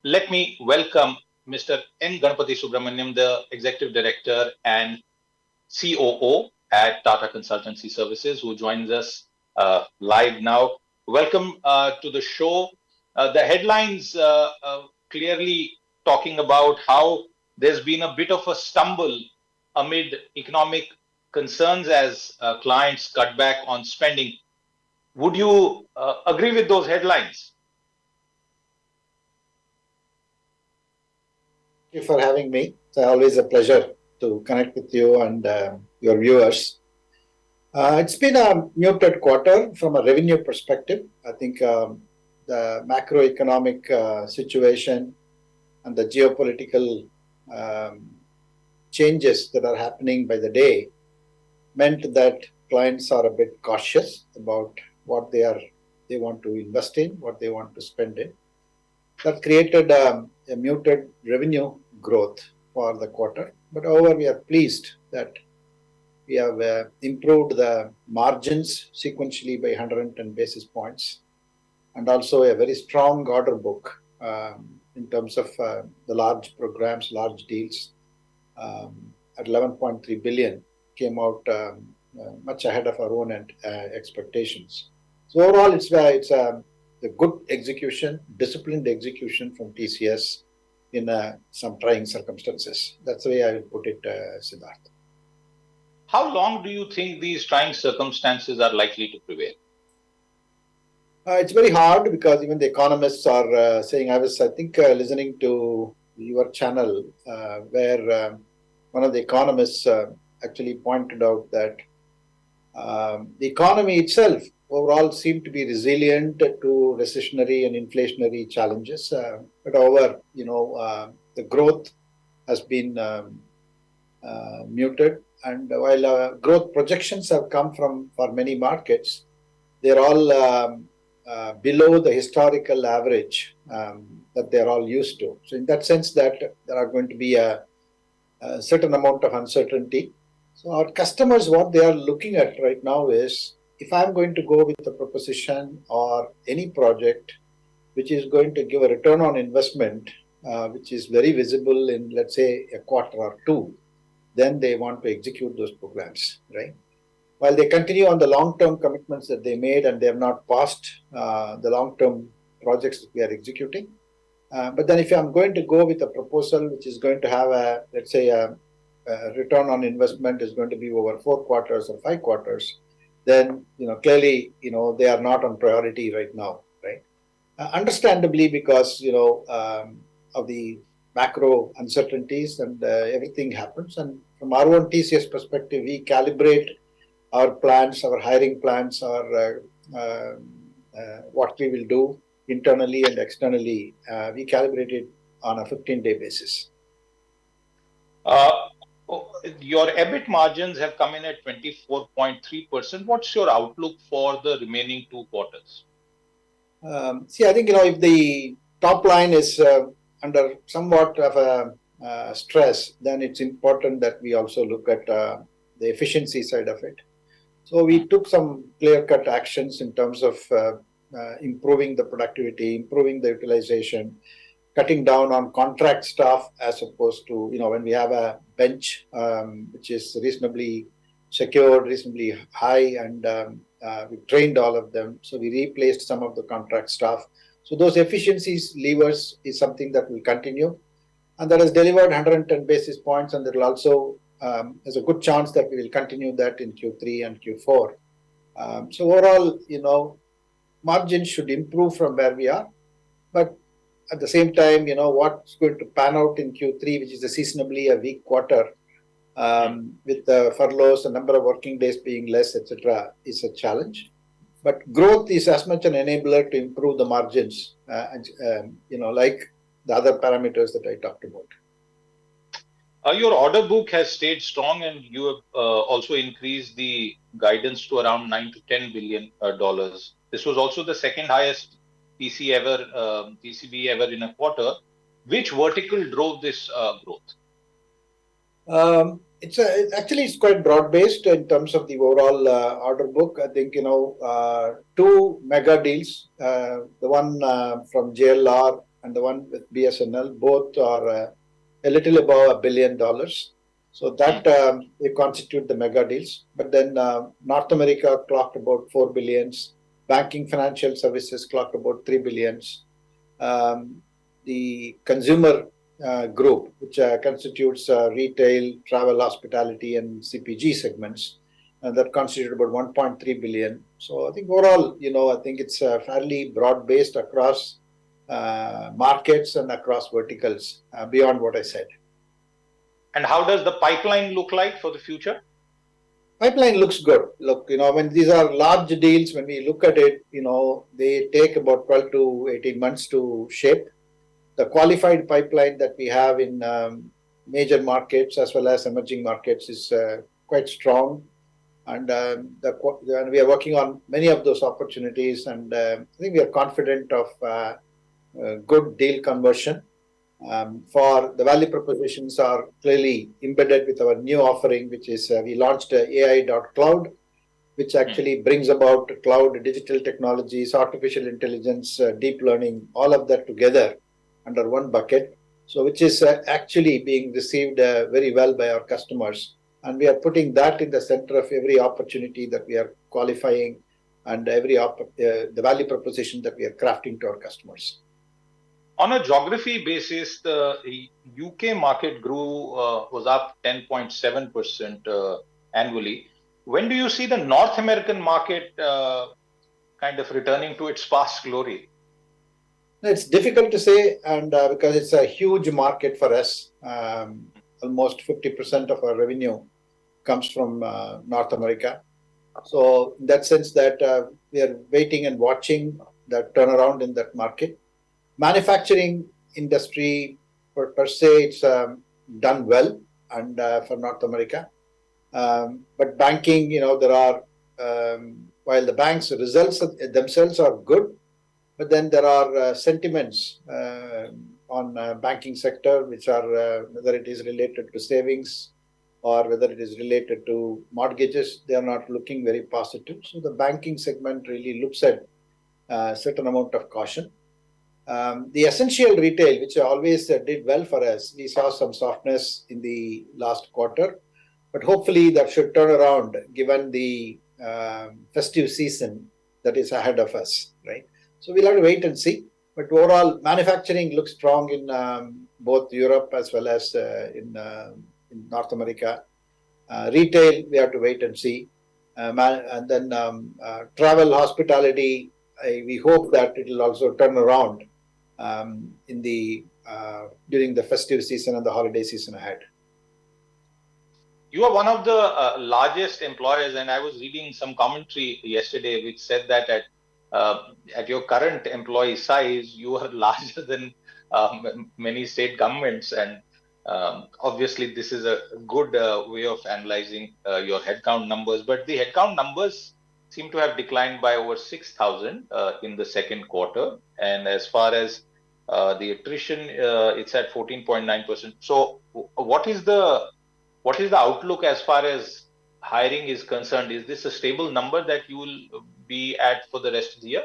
let me welcome Mr. N. Ganapathy Subramaniam, the Executive Director and COO at Tata Consultancy Services, who joins us live now. Welcome to the show. The headlines clearly talking about how there's been a bit of a stumble amid economic concerns as clients cut back on spending. Would you agree with those headlines? Thank you for having me. It's always a pleasure to connect with you and your viewers. It's been a muted quarter from a revenue perspective. I think the macroeconomic situation and the geopolitical um, changes that are happening by the day meant that clients are a bit cautious about what they want to invest in, what they want to spend in. That created a muted revenue growth for the quarter. But however, we are pleased that we have improved the margins sequentially by 110 basis points, and also a very strong order book in terms of the large programs, large deals at 11.3 billion came out much ahead of our own expectations. So overall, it's a good execution, disciplined execution from TCS in some trying circumstances. That's the way I will put it, Siddharth. How long do you think these trying circumstances are likely to prevail? It's very hard because even the economists are saying, I think, listening to your channel where one of the economists actually pointed out that the economy itself overall seemed to be resilient to recessionary and inflationary challenges. But however, the growth has been muted. And while growth projections have come for many markets, they're all below the historical average that they're all used to. So in that sense, that there are going to be a certain amount of uncertainty. So our customers, what they are looking at right now is, if I'm going to go with a proposition or any project which is going to give a return on investment, which is very visible in, let's say, a quarter or two, then they want to execute those programs, right? While they continue on the long-term commitments that they made and they have not passed the long-term projects that we are executing. But then if I'm going to go with a proposal which is going to have a, let's say, a return on investment is going to be over 4 quarters or 5 quarters, then clearly they are not on priority right now, right? Understandably, because of the macro uncertainties and everything happens. And from our own TCS perspective, we calibrate our plans, our hiring plans, or what we will do internally and externally. We calibrate it on a 15-day basis. Your EBIT margins have come in at 24.3%. What's your outlook for the remaining 2 quarters? I think if the top line is under somewhat of a stress, then it's important that we also look at the efficiency side of it. So we took some clear-cut actions in terms of improving the productivity, improving the utilization, cutting down on contract staff as opposed to, when we have a bench which is reasonably secured, reasonably high, and we trained all of them. So we replaced some of the contract staff. So those efficiencies levers is something that will continue. And that has delivered 110 basis points, and there will also, there's a good chance that we will continue that in Q3 and Q4. So overall, margins should improve from where we are. But at the same time, what's going to pan out in Q3, which is a seasonably a weak quarter, with the furloughs, the number of working days being less, etc., is a challenge. But growth is as much an enabler to improve the margins, like the other parameters that I talked about. Your order book has stayed strong, and you have also increased the guidance to around $9 to $10 billion. This was also the second highest TCV ever in a quarter. Which vertical drove this growth? It's quite broad-based in terms of the overall order book. I think 2 mega deals. The one from JLR and the one with BSNL, both are a little above $1 billion. So that they constitute the mega deals. But then North America clocked about 4 billions. Banking financial services clocked about 3 billions. The consumer group, which constitutes retail, travel, hospitality, and CPG segments, that constitute about 1.3 billion. So I think overall, I think it's fairly broad-based across markets and across verticals beyond what I said. And how does the pipeline look like for the future? Pipeline looks good. Look, when these are large deals, when we look at it, they take about 12 to 18 months to shape. The qualified pipeline that we have in major markets as well as emerging markets is quite strong. And we are working on many of those opportunities. And I think we are confident of good deal conversion. For the value propositions are clearly embedded with our new offering, which is we launched AI.cloud, which actually brings about cloud, digital technologies, artificial intelligence, deep learning, all of that together under one bucket. So which is actually being received very well by our customers. And we are putting that in the center of every opportunity that we are qualifying and the value proposition that we are crafting to our customers. On a geography basis, the UK market was up 10.7% annually. When do you see the North American market kind of returning to its past glory? It's difficult to say, and because it's a huge market for us, almost 50% of our revenue comes from North America. So in that sense that we are waiting and watching that turnaround in that market. Manufacturing industry per se, it's done well and for North America. But banking, there are, while the banks' results themselves are good, but then there are sentiments on banking sector, which are whether it is related to savings or whether it is related to mortgages, they are not looking very positive. So the banking segment really looks at a certain amount of caution. The essential retail, which always did well for us, we saw some softness in the last quarter, but hopefully that should turn around given the festive season that is ahead of us, right? So we'll have to wait and see. But overall, manufacturing looks strong in both Europe as well as in North America. Retail, we have to wait and see. And then travel, hospitality, we hope that it will also turn around during the festive season and the holiday season ahead. You are one of the largest employers, and I was reading some commentary yesterday which said that at your current employee size, you are larger than many state governments, and obviously this is a good way of analyzing your headcount numbers. But the headcount numbers seem to have declined by over 6,000 in the second quarter, and as far as the attrition, it's at 14.9%. So, what is the outlook as far as hiring is concerned? Is this a stable number that you will be at for the rest of the year?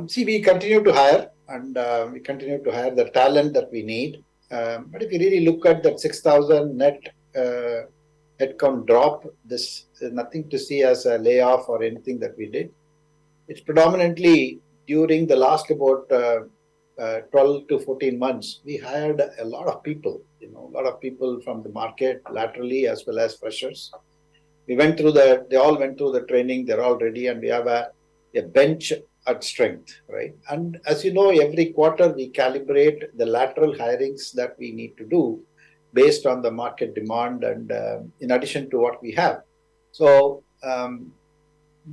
See, we continue to hire, and we continue to hire the talent that we need. But if you really look at that 6,000 net headcount drop, this is nothing to see as a layoff or anything that we did. It's predominantly during the last about 12 to 14 months, we hired a lot of people, a lot of people from the market laterally as well as freshers. They all went through the training, they're all ready, and we have a bench at strength, right? And as you know, every quarter we calibrate the lateral hirings that we need to do based on the market demand and in addition to what we have. So,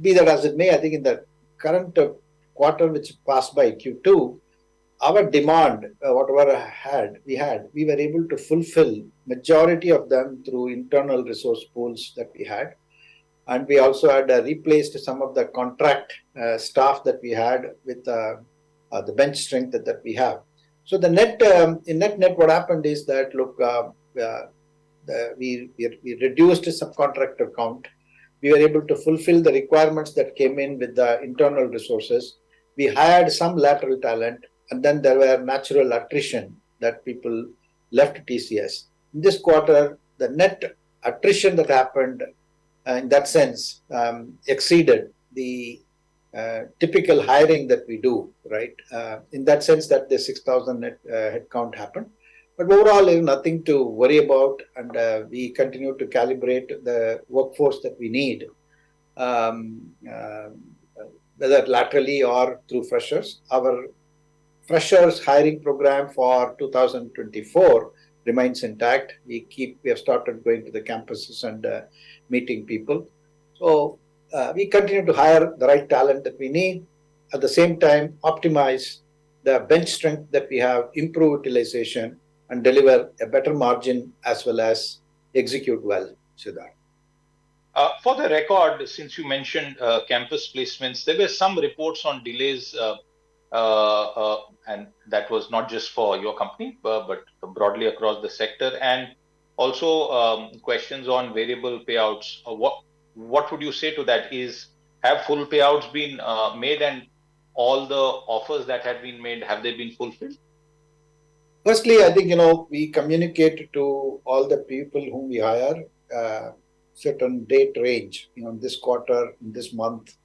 be that as it may, I think in the current quarter which passed by Q2, our demand, whatever we were able to fulfill majority of them through internal resource pools that we had. And we also had replaced some of the contract staff that we had with the bench strength that we have. So the net, in net, what happened is that, look, we reduced the subcontractor count. We were able to fulfill the requirements that came in with the internal resources. We hired some lateral talent. and then there were natural attrition that people left TCS. In this quarter, the net attrition that happened in that sense exceeded the typical hiring that we do, right? In that sense that the 6,000 net headcount happened. But overall, there's nothing to worry about, and we continue to calibrate the workforce that we need, um, uh, whether laterally or through freshers. Our freshers hiring program for 2024 remains intact. We have started going to the campuses and meeting people. So we continue to hire the right talent that we need. At the same time, optimize the bench strength that we have, improve utilization, and deliver a better margin as well as execute well, Siddharth. For the record, since you mentioned campus placements, there were some reports on delays, and that was not just for your company, but broadly across the sector, and also questions on variable payouts. What would you say to that? Have full payouts been made, and all the offers that had been made, have they been fulfilled? Firstly, I think we communicate to all the people whom we hire certain date range. This quarter, in this month,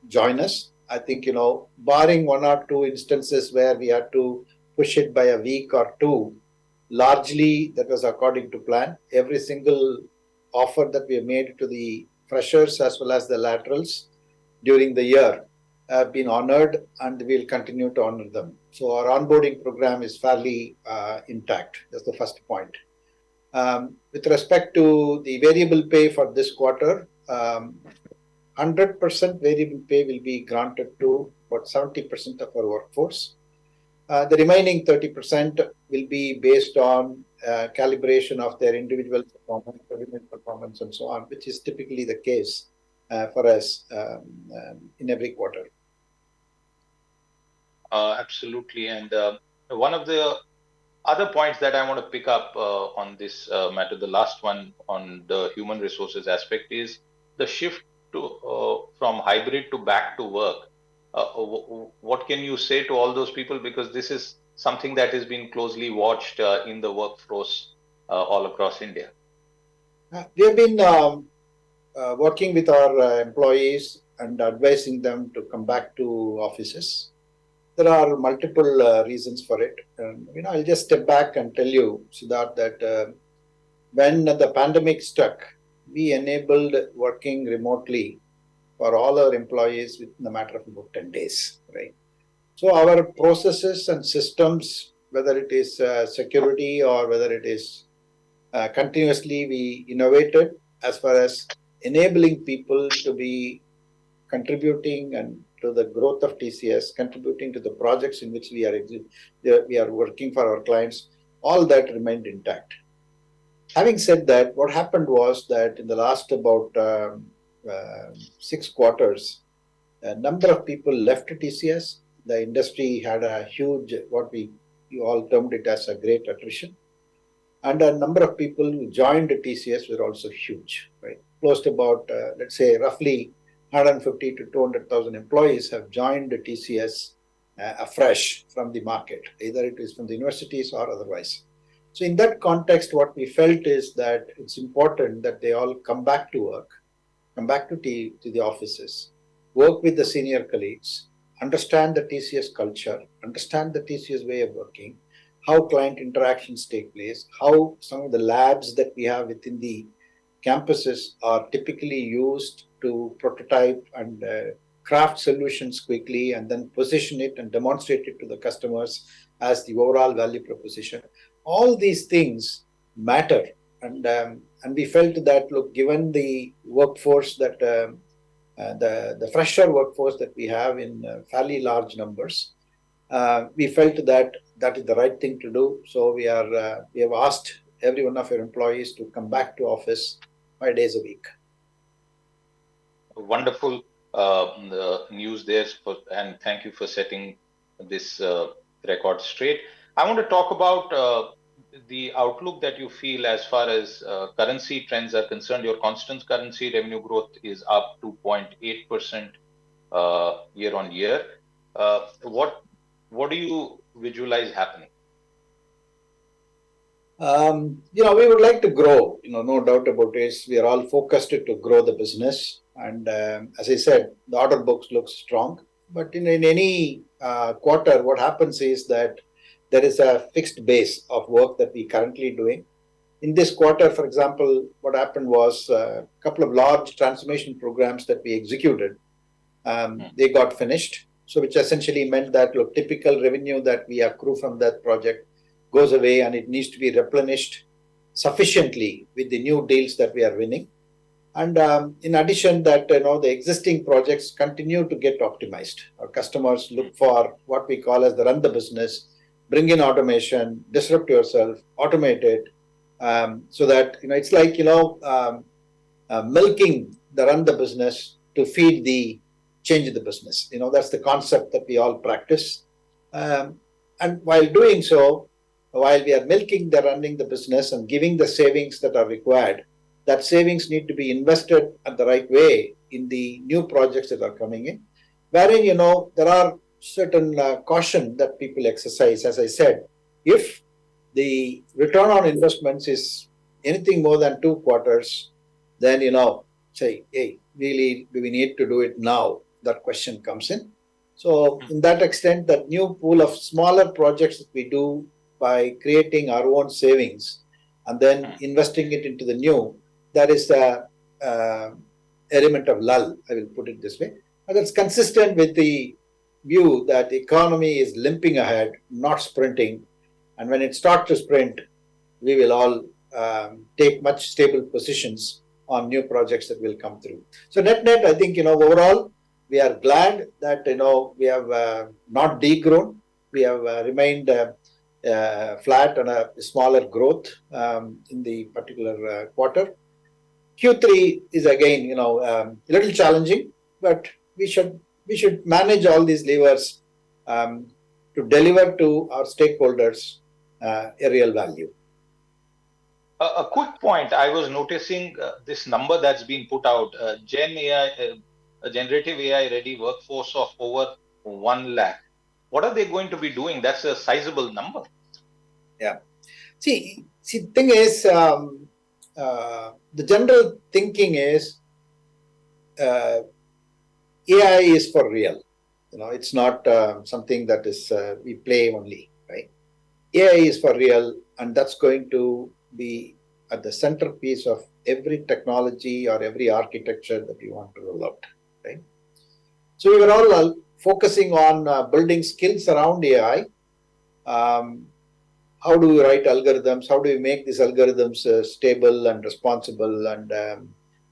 join us. I think barring one or two instances where we had to push it by a week or two, largely that was according to plan. Every single offer that we have made to the freshers as well as the laterals during the year have been honored, and we'll continue to honor them. So our onboarding program is fairly intact. That's the first point. With respect to the variable pay for this quarter, 100% variable pay will be granted to about 70% of our workforce. The remaining 30% will be based on calibration of their individual performance, and so on, which is typically the case for us in every quarter. Absolutely. And one of the other points that I want to pick up on this matter, the last one on the human resources aspect, is the shift from hybrid to back to work. What can you say to all those people? Because this is something that has been closely watched in the workforce all across India. We have been working with our employees and advising them to come back to offices. There are multiple reasons for it. I'll just step back and tell you, Siddharth, that when the pandemic struck, we enabled working remotely for all our employees within a matter of about 10 days, right? So our processes and systems, whether it is security or whether it is continuously, we innovated as far as enabling people to be contributing and to the growth of TCS, contributing to the projects in which we are working for our clients. All that remained intact. Having said that, what happened was that in the last about 6 quarters, a number of people left TCS. The industry had a huge, you all termed it as a great attrition. And a number of people who joined TCS were also huge, right? Close to about, let's say, roughly 150 to 200,000 employees have joined TCS afresh from the market, either it is from the universities or otherwise. So in that context, what we felt is that it's important that they all come back to work, come back to the offices, work with the senior colleagues, understand the TCS culture, understand the TCS way of working, how client interactions take place, how some of the labs that we have within the campuses are typically used to prototype and craft solutions quickly and then position it and demonstrate it to the customers as the overall value proposition. All these things matter. And we felt that, look, given the workforce that the fresher workforce that we have in fairly large numbers, we felt that is the right thing to do. So we have asked every one of our employees to come back to office 5 days a week. Wonderful news there, and thank you for setting this record straight. I want to talk about the outlook that you feel as far as currency trends are concerned. Your constant currency revenue growth is up 2.8% year on year. What What do you visualize happening? We would like to grow, no doubt about it. We are all focused to grow the business. And as I said, the order books look strong. But in any quarter, what happens is that there is a fixed base of work that we currently doing. In this quarter, for example, what happened was a couple of large transformation programs that we executed. They got finished. So which essentially meant that typical revenue that we accrue from that project goes away and it needs to be replenished sufficiently with the new deals that we are winning. And in addition that, the existing projects continue to get optimized. Our customers look for what we call as the run the business, bring in automation, disrupt yourself, automate it, so that, it's like, milking the run the business to feed the change the business. That's the concept that we all practice. And while doing so, while we are milking the running the business and giving the savings that are required, that savings need to be invested at the right way in the new projects that are coming in, wherein, there are certain caution that people exercise. As I said, if the return on investments is anything more than 2 quarters, then, say, hey, really, do we need to do it now? That question comes in. So in that extent, that new pool of smaller projects that we do by creating our own savings and then investing it into the new, that is the element of lull, I will put it this way. And that's consistent with the view that the economy is limping ahead, not sprinting. And when it starts to sprint, we will all take much stable positions on new projects that will come through. So net, I think, overall, we are glad that, we have not degrown. We have remained flat on a smaller growth in the particular quarter. Q3 is again, a little challenging, but we should manage all these levers to deliver to our stakeholders a real value. A quick point, I was noticing this number that's been put out, generative AI ready workforce of over 1 lakh. What are they going to be doing? That's a sizable number. Yeah. See, the thing is, the general thinking is AI is for real. It's not something that is we play only, right? AI is for real, and that's going to be at the centerpiece of every technology or every architecture that we want to roll out, right? So we were all focusing on building skills around AI. How do we write algorithms? How do we make these algorithms stable and responsible and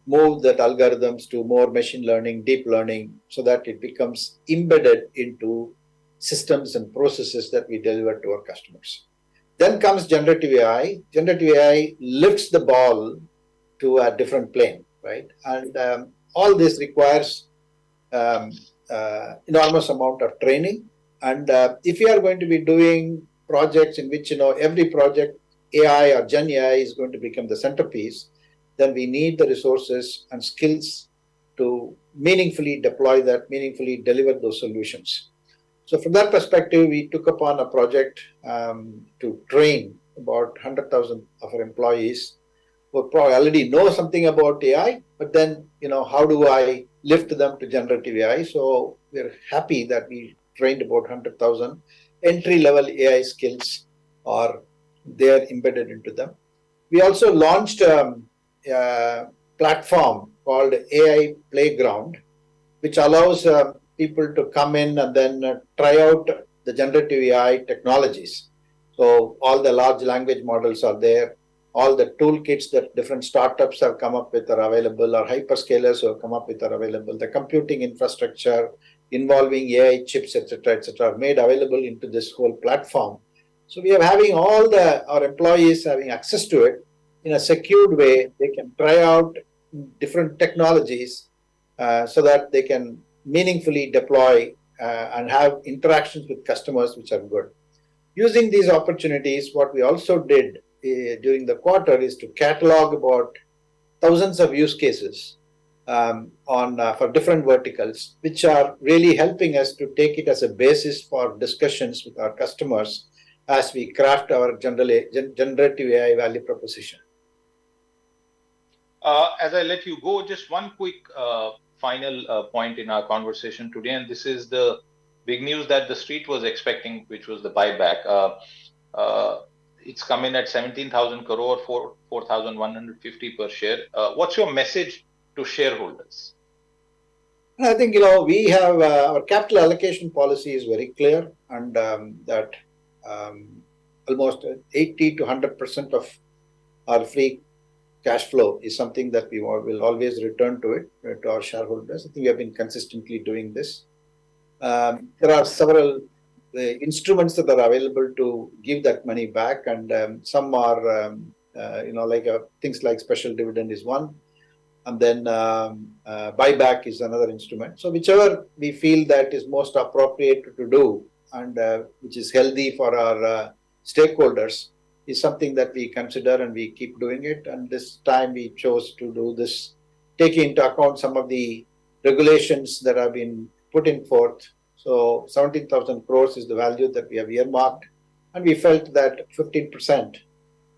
move that algorithms to more machine learning, deep learning, so that it becomes embedded into systems and processes that we deliver to our customers. Then comes generative AI. Generative AI lifts the ball to a different plane, right? And all this requires enormous amount of training. And if we are going to be doing projects in which, every project AI or Gen AI is going to become the centerpiece, then we need the resources and skills to meaningfully deploy that, meaningfully deliver those solutions. So from that perspective, we took upon a project to train about 100,000 of our employees who probably already know something about AI, but then, how do I lift them to generative AI? So we're happy that we trained about 100,000 entry-level AI skills are there embedded into them. We also launched a platform called AI Playground, which allows people to come in and then try out the generative AI technologies. So all the large language models are there. All the toolkits that different startups have come up with are available, or hyperscalers who have come up with are available. The computing infrastructure involving AI chips, etc., are made available into this whole platform. So we are having our employees having access to it in a secured way. They can try out different technologies so that they can meaningfully deploy and have interactions with customers which are good. Using these opportunities, what we also did during the quarter is to catalog about thousands of use cases for different verticals, which are really helping us to take it as a basis for discussions with our customers as we craft our generative AI value proposition. As I let you go, just one quick final point in our conversation today, and this is the big news that the street was expecting, which was the buyback. It's come in at 17,000 crore, 4,150 per share. What's your message to shareholders? I think, we have our capital allocation policy is very clear, and that almost 80 to 100% of our free cash flow is something that we will always return to it, to our shareholders. I think we have been consistently doing this. There are several instruments that are available to give that money back, and some are, things like special dividend is one, and then buyback is another instrument. So whichever we feel that is most appropriate to do, and which is healthy for our stakeholders, is something that we consider and we keep doing it. And this time we chose to do this, taking into account some of the regulations that have been put in forth. So 17,000 crores is the value that we have earmarked, and we felt that 15%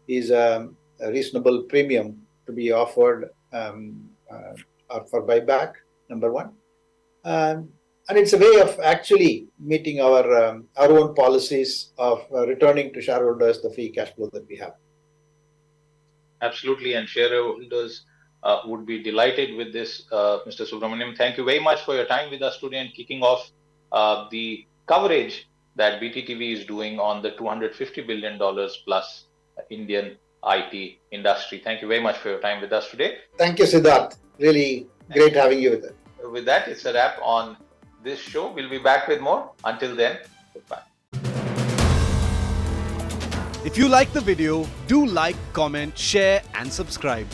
is a reasonable premium to be offered for buyback, number one. And it's a way of actually meeting our own policies of returning to shareholders the free cash flow that we have. Absolutely, and shareholders would be delighted with this, Mr. Subramaniam. Thank you very much for your time with us today and kicking off the coverage that BTTV is doing on the $250 billion plus Indian IT industry. Thank you very much for your time with us today. Thank you, Siddharth. Really great having you with us. With that, it's a wrap on this show. We'll be back with more. Until then, goodbye. If you like the video, do like, comment, share and subscribe.